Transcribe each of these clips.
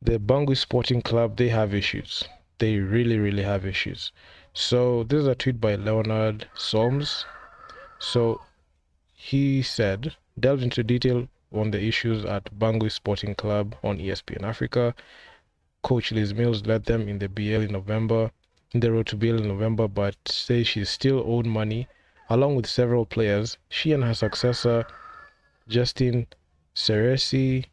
the Bangui Sporting Club, they have issues. They really have issues. So this is a tweet by Leonard Solms. So he said, delved into detail on the issues at Bangui Sporting Club on ESPN Africa. Coach Liz Mills led them in the BL in November, in the road to BL in November, but says she's still owed money, along with several players. She and her successor, Justin Seresi,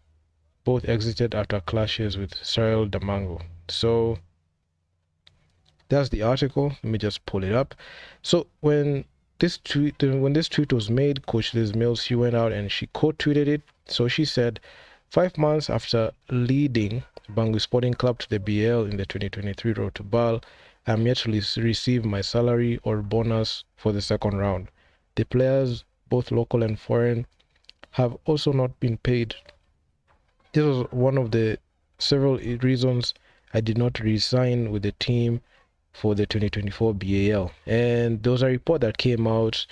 both exited after clashes with Cyril Damango. So that's the article. Let me just pull it up. So when this tweet was made, Coach Liz Mills, she went out and she quote-tweeted it. So she said, 5 months after leading Bangui Sporting Club to the BL in the 2023 Road to BAL, I'm yet to receive my salary or bonus for the second round. The players, both local and foreign, have also not been paid. This was one of the several reasons I did not resign with the team for the 2024 BAL. And there was a report that came out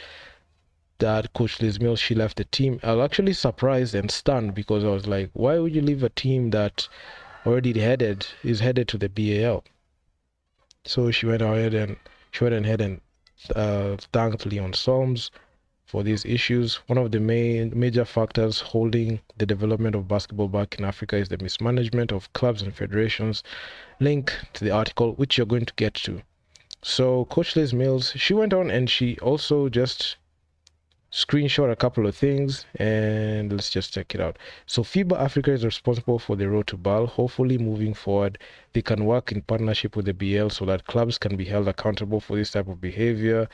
that Coach Liz Mills, she left the team. I was actually surprised and stunned because I was like, why would you leave a team that already is headed to the BAL? So she went ahead and thanked Leon Solms for these issues. One of the major factors holding the development of basketball back in Africa is the mismanagement of clubs and federations. Link to the article, which you're going to get to. So Coach Liz Mills, she went on and she also just screenshot a couple of things, and let's just check it out. So FIBA Africa is responsible for the road to BAL. Hopefully moving forward, they can work in partnership with the BL so that clubs can be held accountable for this type of behavior,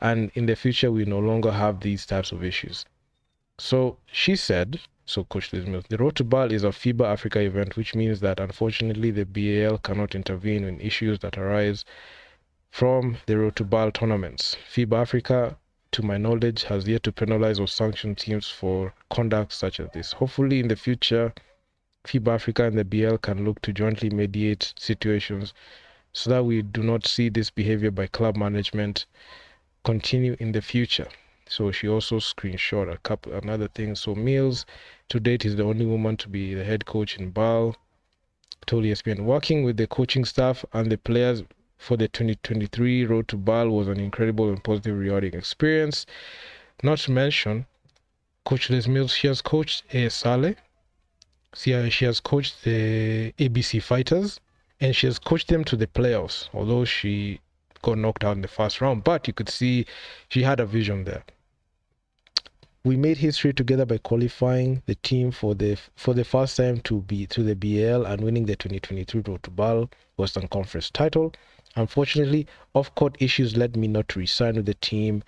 and in the future we no longer have these types of issues. So she said, so Coach Liz Mills, the road to BAL is a FIBA Africa event, which means that unfortunately the BAL cannot intervene in issues that arise from the road to BAL tournaments. FIBA Africa, to my knowledge, has yet to penalize or sanction teams for conduct such as this. Hopefully in the future, FIBA Africa and the BL can look to jointly mediate situations so that we do not see this behavior by club management continue in the future. So she also screenshot another thing. So Mills, to date, is the only woman to be the head coach in BAL. Told ESPN, working with the coaching staff and the players for the 2023 Road to BAL was an incredible and positive, rewarding experience. Not to mention, Coach Liz Mills, she has coached Sale, she has coached the ABC Fighters, and she has coached them to the playoffs, although she got knocked out in the first round. But you could see she had a vision there. We made history together by qualifying the team for the first time to the BL and winning the 2023 Road to BAL Western Conference title. Unfortunately, off-court issues led me not to resign with the team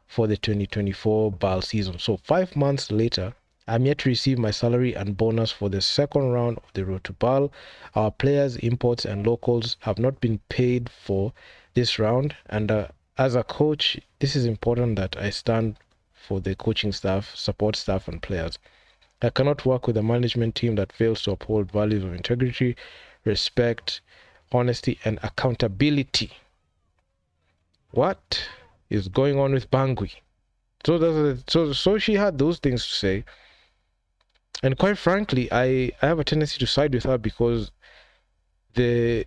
for the 2024 BAL season. So 5 months later, I'm yet to receive my salary and bonus for the second round of the Road to BAL. Our players, imports, and locals have not been paid for this round. And as a coach, this is important that I stand for the coaching staff, support staff, and players. I cannot work with a management team that fails to uphold values of integrity, respect, honesty, and accountability. What is going on with Bangui? So she had those things to say, and quite frankly, I have a tendency to side with her because the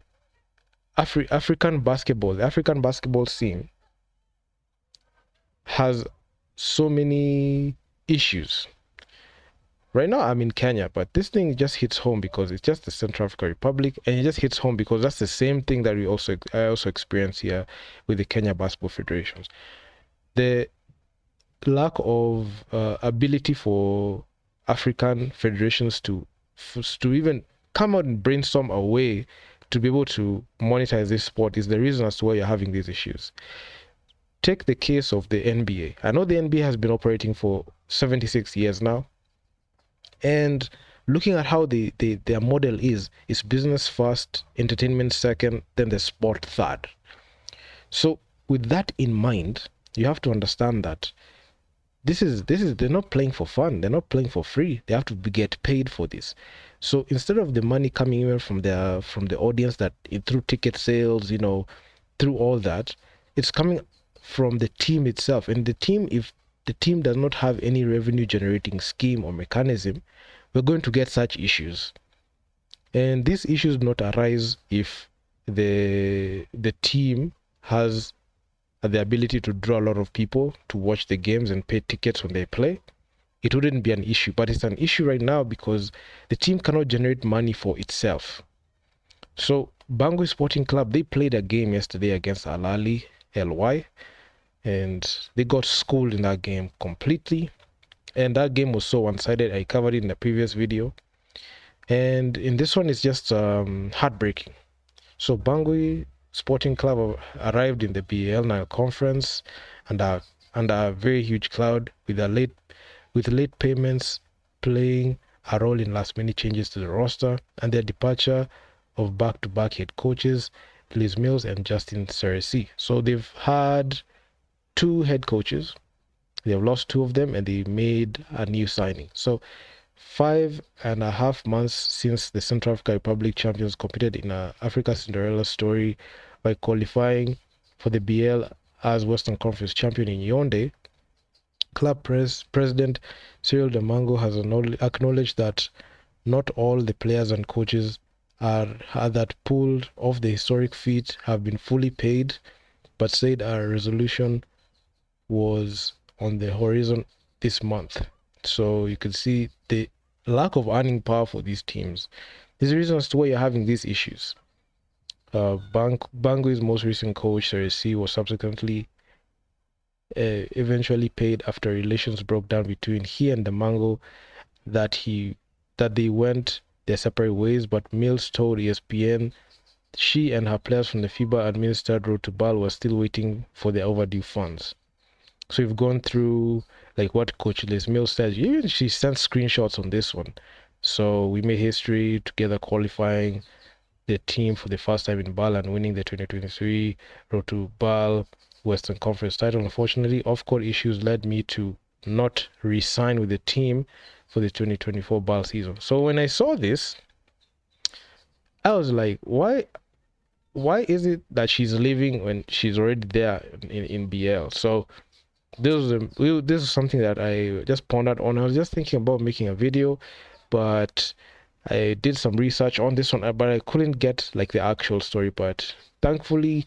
African basketball scene has so many issues. Right now I'm in Kenya, but this thing just hits home because it's just the Central African Republic, and it just hits home because that's the same thing that I also experience here with the Kenya Basketball Federations. The lack of ability for African federations to even come out and brainstorm a way to be able to monetize this sport is the reason as to why you're having these issues. Take the case of the NBA. I know the NBA has been operating for 76 years now, and looking at how their model is business first, entertainment second, then the sport third. So with that in mind, you have to understand that this is they're not playing for fun, they're not playing for free, they have to get paid for this. So instead of the money coming in from the audience, that through ticket sales, through all that, it's coming from the team itself. And the team, if the team does not have any revenue generating scheme or mechanism, we're going to get such issues. And these issues do not arise if the team has the ability to draw a lot of people to watch the games and pay tickets when they play. It wouldn't be an issue, but it's an issue right now because the team cannot generate money for itself. So Bangui Sporting Club, they played a game yesterday against Al Ahly LY, and they got schooled in that game completely. And that game was so one-sided. I covered it in the previous video, and in this one it's just heartbreaking. So Bangui Sporting Club arrived in the BAL Nile Conference under a very huge cloud with late payments playing a role in last minute changes to the roster and their departure of back-to-back head coaches Liz Mills and Justin Seresi. So they've had 2 head coaches. They have lost 2 of them and they made a new signing. So 5.5 months since the Central African Republic champions competed in a Africa Cinderella story by qualifying for the BL as Western Conference champion in Yaoundé, club president Cyril Demango has acknowledged that not all the players and coaches that pulled off the historic feat have been fully paid, but said a resolution was on the horizon this month. So you can see the lack of earning power for these teams. There's a reason as to why you're having these issues. Bangui's most recent coach, Seresi, was subsequently eventually paid after relations broke down between he and Demango that they went their separate ways, but Mills told ESPN she and her players from the FIBA administered road to BAL were still waiting for their overdue funds. So we've gone through like what Coach Liz Mills says. Even she sent screenshots on this one. So we made history together, qualifying the team for the first time in BAL and winning the 2023 road to BAL Western Conference title. Unfortunately, off-court issues led me to not re-sign with the team for the 2024 BAL season. So when I saw this, I was like, why is it that she's leaving when she's already there in BL? So this is something that I just pondered on. I was just thinking about making a video, but I did some research on this one, but I couldn't get like the actual story. But thankfully,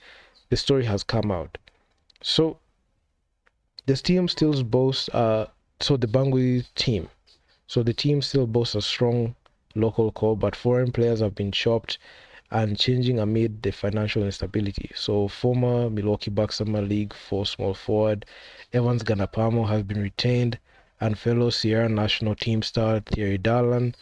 the story has come out. So this team still boasts the Bangui team. So the team still boasts a strong local core, but foreign players have been chopped and changing amid the financial instability. So former Milwaukee Bucks Summer League small forward Evans Ganapamo has been retained, and fellow Sierra national team star Thierry Darlan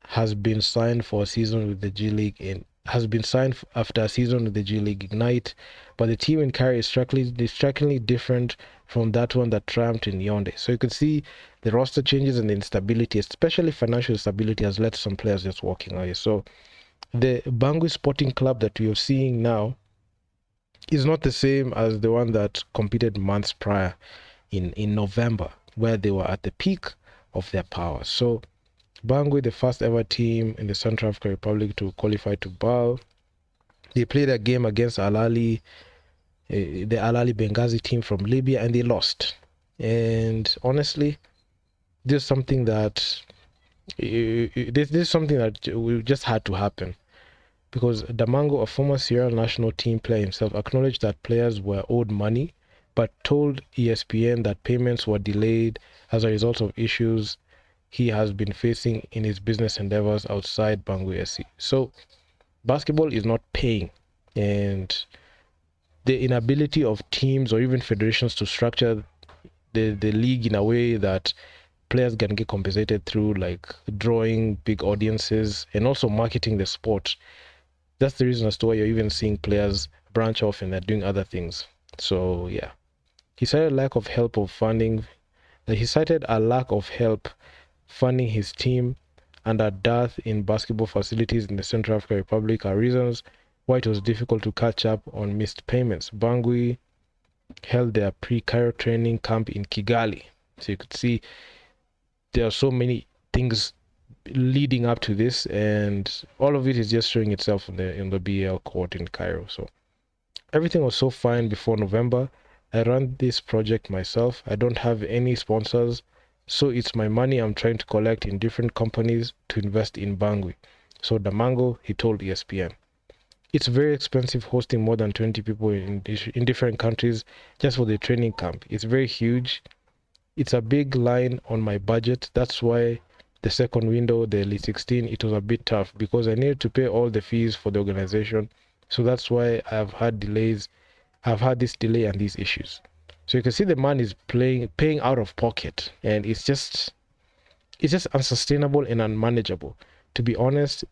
has been signed for a season with the G League after a season with the G League Ignite. But the team in Cairo is strikingly different from that one that triumphed in Yaoundé. So you can see the roster changes and the instability, especially financial instability, has led to some players just walking away. So the Bangui Sporting Club that we are seeing now is not the same as the one that competed months prior in November, where they were at the peak of their power. So Bangui, the first ever team in the Central African Republic to qualify to BAL, they played a game against Al Ahly, the Al Ahly Benghazi team from Libya, and they lost. And honestly, this is something that we just had to happen, because Damango, a former Sierra national team player himself, acknowledged that players were owed money, but told ESPN that payments were delayed as a result of issues he has been facing in his business endeavors outside Bangui SC. So basketball is not paying, and the inability of teams or even federations to structure the league in a way that players can get compensated through like drawing big audiences and also marketing the sport. That's the reason as to why you're even seeing players branch off and they're doing other things. So yeah, he cited a lack of help funding his team and a dearth in basketball facilities in the Central African Republic are reasons why it was difficult to catch up on missed payments. Bangui held their pre-Cairo training camp in Kigali. So you could see there are so many things leading up to this, and all of it is just showing itself in the BL court in Cairo. So everything was so fine before November. I run this project myself. I don't have any sponsors, so it's my money I'm trying to collect in different companies to invest in Bangui. So Damango, he told ESPN, it's very expensive hosting more than 20 people in different countries just for the training camp. It's very huge. It's a big line on my budget. That's why the second window, the Elite 16, it was a bit tough because I needed to pay all the fees for the organization. So that's why I've had delays. I've had this delay and these issues. So you can see the man is paying out of pocket, and it's just unsustainable and unmanageable. To be honest,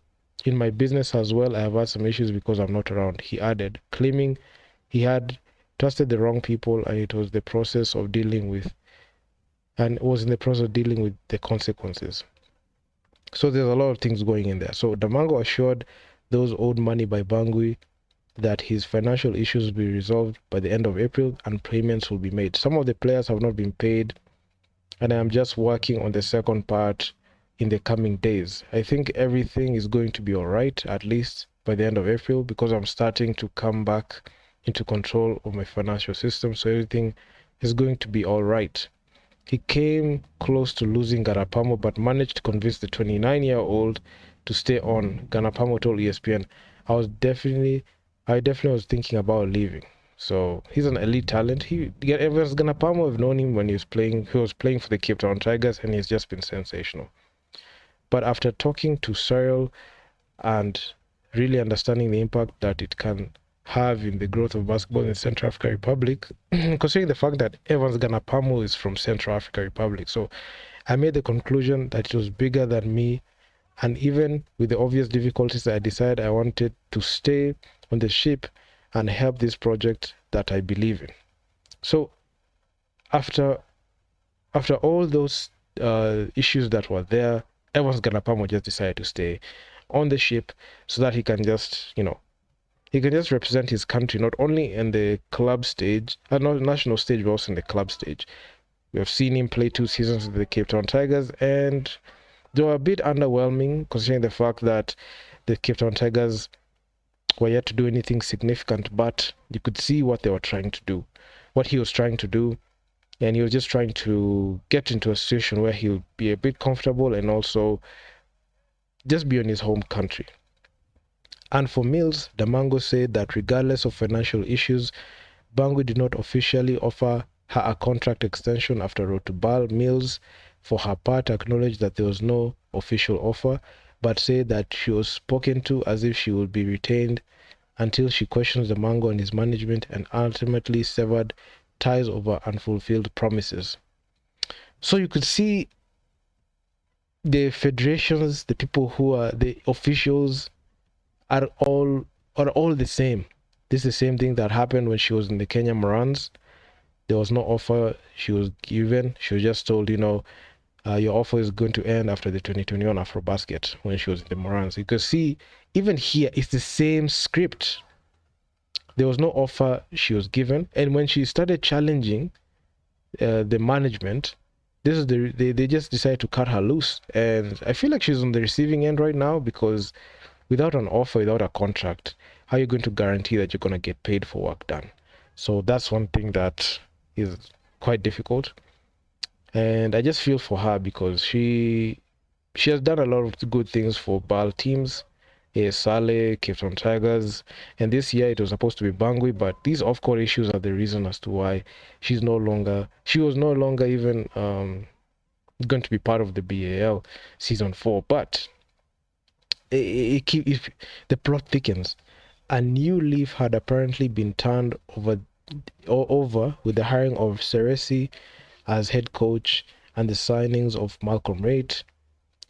in my business as well, I have had some issues because I'm not around. He added, claiming he had trusted the wrong people and it was the process of dealing with, and was in the process of dealing with the consequences. So there's a lot of things going in there. So Damango assured those owed money by Bangui that his financial issues will be resolved by the end of April and payments will be made. Some of the players have not been paid, and I'm just working on the second part in the coming days. I think everything is going to be all right, at least by the end of April, because I'm starting to come back into control of my financial system. So everything is going to be all right. He came close to losing Ganapamo, but managed to convince the 29-year-old to stay on. Ganapamo told ESPN, I definitely was thinking about leaving. So he's an elite talent. Everyone's Ganapamo have known him when he was playing for the Cape Town Tigers, and he's just been sensational. But after talking to Cyril and really understanding the impact that it can have in the growth of basketball in Central African Republic, considering the fact that Evans Ganapamo is from Central African Republic. So I made the conclusion that it was bigger than me, and even with the obvious difficulties, I decided I wanted to stay on the ship and help this project that I believe in. So after all those issues that were there, Evans Ganapamo just decided to stay on the ship so that he can just, he can just represent his country, not only in the club stage, not national stage, but also in the club stage. We have seen him play 2 seasons with the Cape Town Tigers, and they were a bit underwhelming considering the fact that the Cape Town Tigers were yet to do anything significant, but you could see what they were trying to do, what he was trying to do, and he was just trying to get into a situation where he'll be a bit comfortable and also just be on his home country. And for Mills, Damango said that regardless of financial issues, Bangui did not officially offer her a contract extension after Road to Bal. Mills, for her part, acknowledged that there was no official offer, but said that she was spoken to as if she would be retained until she questions Damango and his management and ultimately severed ties over unfulfilled promises. So you could see the federations, the people who are the officials, are all the same. This is the same thing that happened when she was in the Kenya Morans. There was no offer she was given. She was just told, your offer is going to end after the 2021 AfroBasket when she was in the Morans. You can see, even here, it's the same script. There was no offer she was given. And when she started challenging the management, they just decided to cut her loose. And I feel like she's on the receiving end right now, because without an offer, without a contract, how are you going to guarantee that you're going to get paid for work done? So that's one thing that is quite difficult. And I just feel for her because she has done a lot of good things for BAL teams, Sale, Cape Town Tigers, and this year it was supposed to be Bangui, but these off-court issues are the reason as to why she was no longer even going to be part of the BAL season 4. But the plot thickens. A new leaf had apparently been turned over with the hiring of Seresi as head coach and the signings of Malcolm Raitt,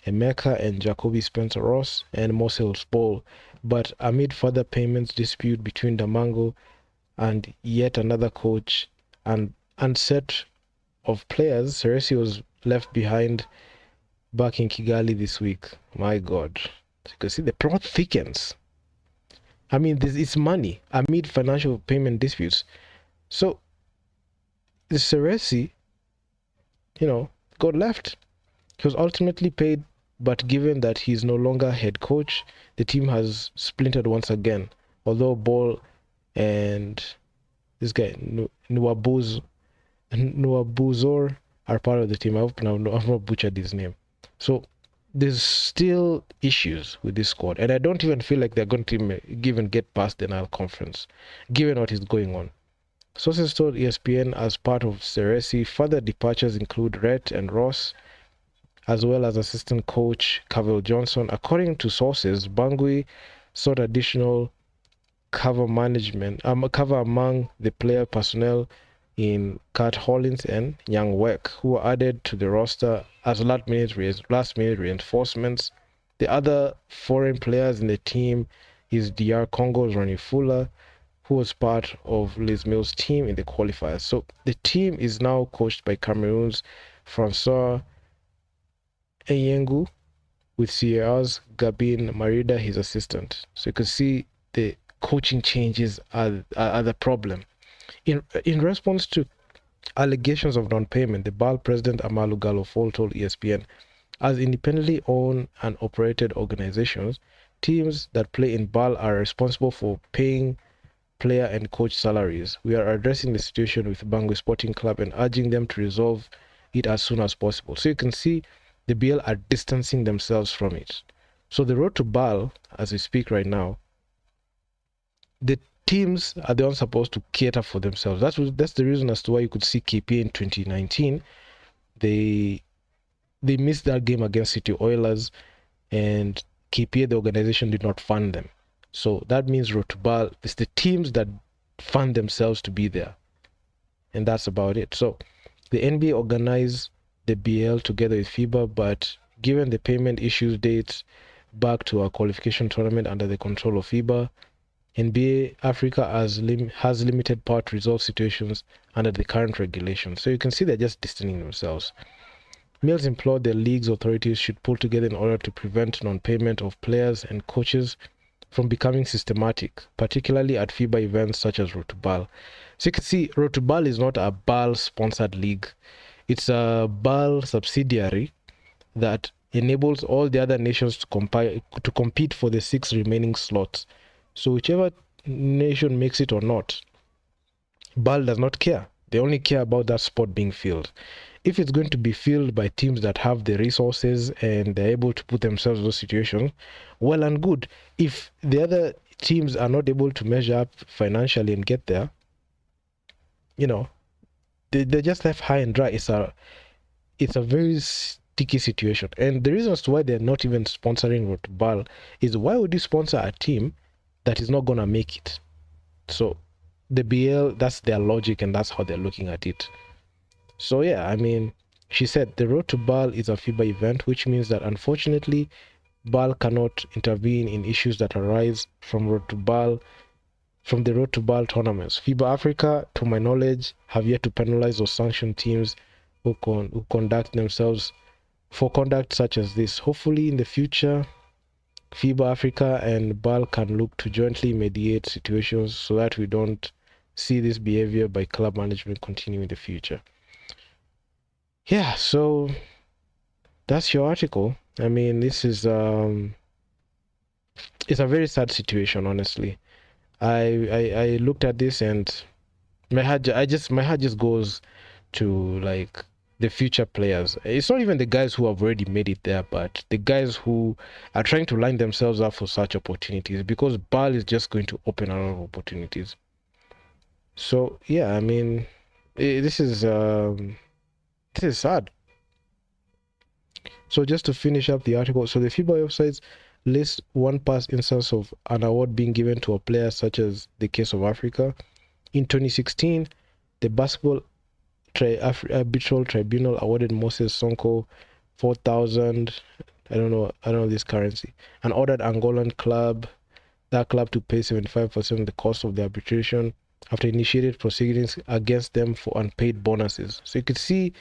Emeka and Jacoby Spencer-Ross, and Mosel Spall. But amid further payments dispute between Damango and yet another coach and set of players, Seresi was left behind back in Kigali this week. My God. You can see the plot thickens. I mean, this is money amid financial payment disputes. So, the Seresi, got left. He was ultimately paid, but given that he's no longer head coach, the team has splintered once again. Although Ball and this guy, Nwabuzor, are part of the team. I hope I've not butchered his name. So, there's still issues with this squad, and I don't even feel like they're going to even get past the Nile Conference, given what is going on. Sources told ESPN as part of Ceresi, further departures include Rhett and Ross, as well as assistant coach Cavell Johnson. According to sources, Bangui sought additional cover among the player personnel in Kurt Hollins and Yang Wek, who were added to the roster as last-minute reinforcements. The other foreign players in the team is DR Congo's Ronnie Fuller, who was part of Liz Mills' team in the qualifiers. So the team is now coached by Cameroon's Francois Eyengu, with Sierra's Gabin Marida, his assistant. So you can see the coaching changes are the problem. In response to allegations of non-payment, the BAL president Amalu Gallo-Fall told ESPN, as independently owned and operated organizations, teams that play in BAL are responsible for paying player and coach salaries. We are addressing the situation with Bangui Sporting Club and urging them to resolve it as soon as possible. So you can see the BL are distancing themselves from it. So the road to BAL, as we speak right now, the teams are the ones supposed to cater for themselves. That's the reason as to why you could see KPA in 2019. They missed that game against City Oilers, and KPA, the organization, did not fund them. So that means road to BAL, it's the teams that fund themselves to be there. And that's about it. So the NBA organized the BL together with FIBA, but given the payment issues dates back to our qualification tournament under the control of FIBA, NBA Africa has limited power to resolve situations under the current regulations. So you can see they're just distancing themselves. Mills implored the league's authorities should pull together in order to prevent non-payment of players and coaches from becoming systematic, particularly at FIBA events such as Road to BAL. So you can see Road to BAL is not a BAL-sponsored league. It's a BAL subsidiary that enables all the other nations to compete for the 6 remaining slots. So whichever nation makes it or not, BAL does not care. They only care about that spot being filled. If it's going to be filled by teams that have the resources and they're able to put themselves in those situations, well and good. If the other teams are not able to measure up financially and get there, they're just left high and dry. It's a very sticky situation. And the reasons why they're not even sponsoring Road to BAL is, why would you sponsor a team that is not going to make it? So the BL, that's their logic and that's how they're looking at it. So yeah, I mean, she said the Road to BAL is a FIBA event, which means that unfortunately BAL cannot intervene in issues that arise from the Road to BAL tournaments. FIBA Africa, to my knowledge, have yet to penalize or sanction teams who conduct themselves for conduct such as this. Hopefully in the future, FIBA Africa and BAL can look to jointly mediate situations so that we don't see this behavior by club management continue in the future. Yeah, so that's your article. I mean, this is it's a very sad situation, honestly. I looked at this and my heart just goes to like the future players. It's not even the guys who have already made it there, but the guys who are trying to line themselves up for such opportunities, because BAL is just going to open a lot of opportunities. So yeah, I mean, this is sad. So just to finish up the article, so the FIBA websites list one past instance of an award being given to a player, such as the case of Africa. In 2016, the Basketball Arbitral Tribunal awarded Moses Sonko 4,000, I don't know this currency, and ordered Angolan club to pay 75% of the cost of the arbitration after initiated proceedings against them for unpaid bonuses. So you could see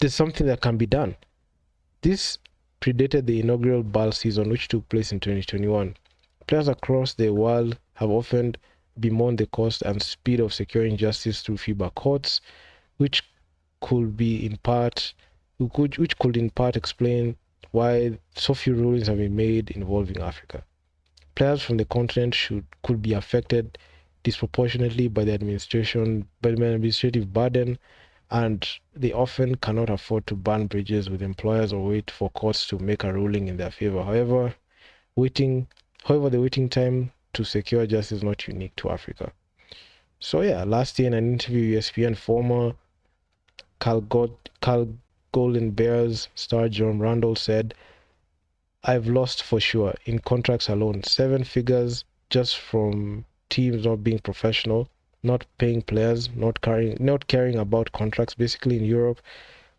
there's something that can be done. This predated the inaugural BAL season, which took place in 2021. Players across the world have often bemoaned the cost and speed of securing justice through FIBA courts, which could in part explain why so few rulings have been made involving Africa. Players from the continent could be affected disproportionately by the administrative burden and they often cannot afford to burn bridges with employers or wait for courts to make a ruling in their favor. The waiting time to secure justice is not unique to Africa. So yeah, last year in an interview, ESPN former Golden Bears star John Randall said, "I've lost for sure in contracts alone, 7 figures just from teams not being professional, not paying players, not caring about contracts. Basically, in Europe,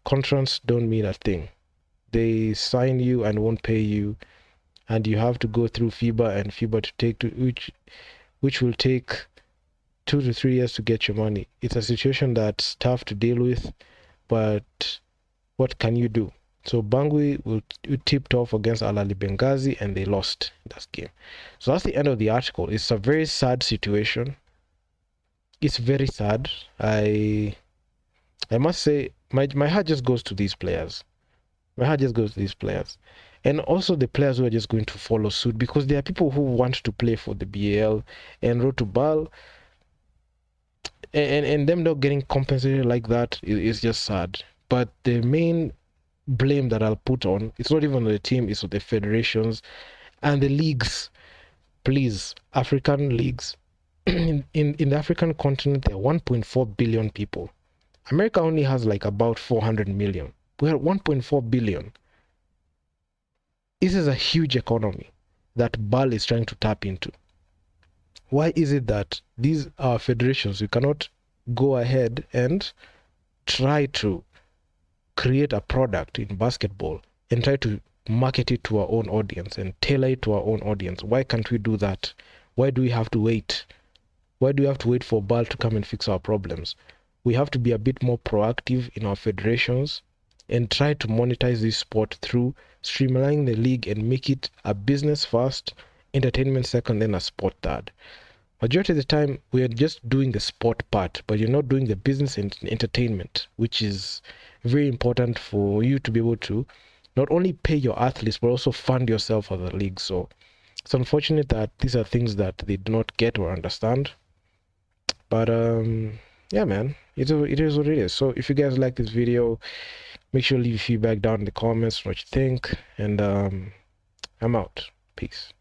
contracts don't mean a thing. They sign you and won't pay you, and you have to go through FIBA and FIBA to take to which will take 2 to 3 years to get your money. It's a situation that's tough to deal with, but what can you do?" So Bangui tipped off against Al Ali Benghazi and they lost that game. So that's the end of the article. It's a very sad situation. It's very sad. I must say my heart just goes to these players. My heart just goes to these players. And also the players who are just going to follow suit, because there are people who want to play for the BAL and road to BAL, and them not getting compensated like that is just sad. But the main blame that I'll put on, it's not even on the team, it's on the federations and the leagues. Please, African leagues. in the African continent, there are 1.4 billion people. America only has like about 400 million. We're at 1.4 billion. This is a huge economy that BAL is trying to tap into. Why is it that these are federations, we cannot go ahead and try to create a product in basketball and try to market it to our own audience and tailor it to our own audience? Why can't we do that? Why do we have to wait? Why do we have to wait for BAL to come and fix our problems? We have to be a bit more proactive in our federations and try to monetize this sport through streamlining the league and make it a business first, entertainment second, then a sport third. Majority of the time, we are just doing the sport part, but you're not doing the business and entertainment, which is very important for you to be able to not only pay your athletes, but also fund yourself as a league. So it's unfortunate that these are things that they do not get or understand. But yeah, man, it is what it is. So if you guys like this video, make sure to leave feedback down in the comments, what you think, and I'm out. Peace.